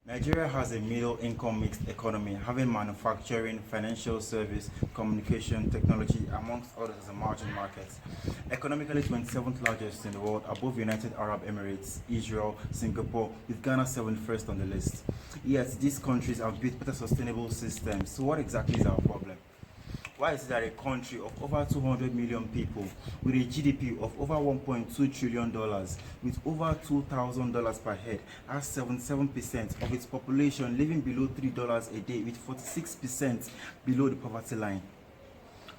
Nigeria has a middle-income mixed economy, having manufacturing, financial service, communication, technology, amongst others as a margin market. Economically 27th largest in the world, above United Arab Emirates, Israel, Singapore, with Ghana 71st on the list. Yet these countries have built better sustainable systems. So what exactly is our problem? Why is it that a country of over 200 million people with a GDP of over $1.2 trillion with over $2,000 per head has 77% of its population living below $3 a day with 46% below the poverty line?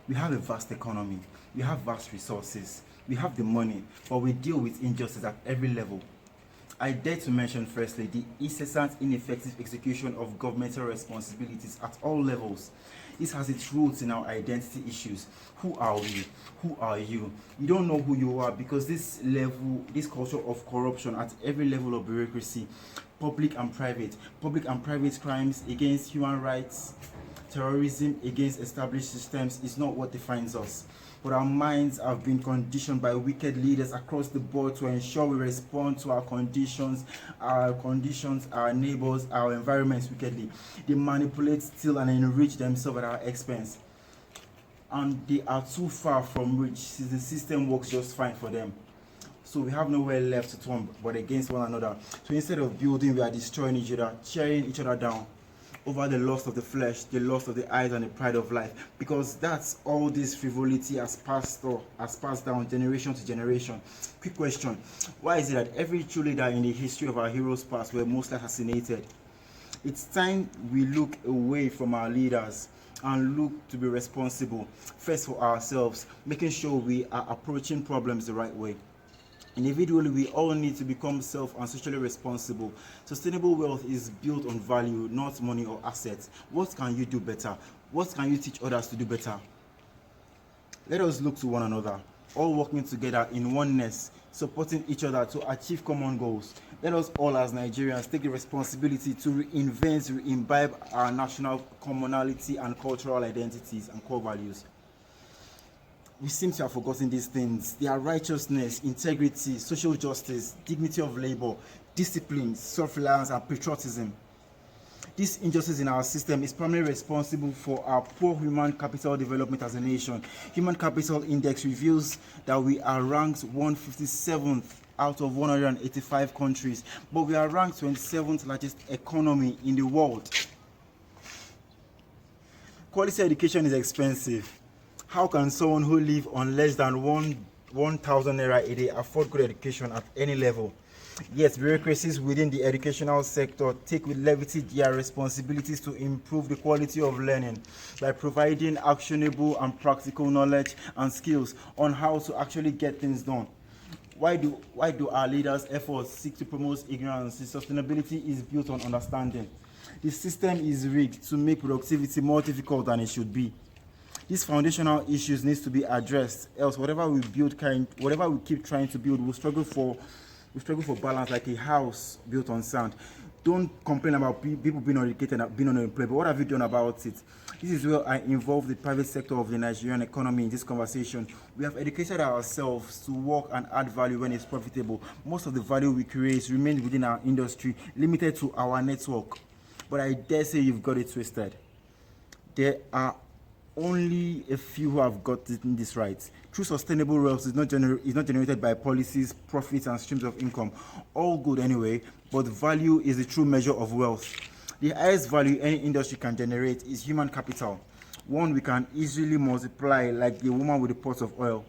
We have a vast economy, we have vast resources, we have the money, but we deal with injustice at every level. I dare to mention firstly the incessant ineffective execution of governmental responsibilities at all levels. This has its roots in our identity issues. Who are we? Who are you? You don't know who you are because this culture of corruption at every level of bureaucracy, public and private crimes against human rights, terrorism against established systems is not what defines us. But our minds have been conditioned by wicked leaders across the board to ensure we respond to our conditions, our neighbors, our environments wickedly. They manipulate, steal, and enrich themselves at our expense. And they are too far from rich since the system works just fine for them. So we have nowhere left to turn but against one another. So instead of building, we are destroying each other, tearing each other down over the lust of the flesh, the lust of the eyes, and the pride of life, because that's all this frivolity has passed down generation to generation. Quick question: why is it that every true leader in the history of our heroes past were mostly assassinated? It's time we look away from our leaders and look to be responsible first for ourselves, making sure we are approaching problems the right way. Individually, we all need to become self and socially responsible. Sustainable wealth is built on value, not money or assets. What can you do better? What can you teach others to do better? Let us look to one another, all working together in oneness, supporting each other to achieve common goals. Let us all as Nigerians take the responsibility to re-imbibe our national commonality and cultural identities and core values. We seem to have forgotten these things. They are righteousness, integrity, social justice, dignity of labor, discipline, self-reliance, and patriotism. This injustice in our system is primarily responsible for our poor human capital development as a nation. Human Capital Index reveals that we are ranked 157th out of 185 countries, but we are ranked 27th largest economy in the world. Quality education is expensive. How can someone who lives on less than 1,000 naira a day afford good education at any level? Yes, bureaucracies within the educational sector take with levity their responsibilities to improve the quality of learning by providing actionable and practical knowledge and skills on how to actually get things done. Why do our leaders' efforts seek to promote ignorance? The sustainability is built on understanding. The system is rigged to make productivity more difficult than it should be. These foundational issues need to be addressed, else whatever we keep trying to build, we'll struggle for balance like a house built on sand. Don't complain about people being uneducated and being unemployed, but what have you done about it? This is where I involve the private sector of the Nigerian economy in this conversation. We have educated ourselves to work and add value when it's profitable. Most of the value we create remains within our industry, limited to our network. But I dare say you've got it twisted. There are only a few who have gotten this right. True sustainable wealth is not generated by policies, profits, and streams of income. All good anyway, but value is the true measure of wealth. The highest value any industry can generate is human capital, one we can easily multiply like the woman with the pot of oil.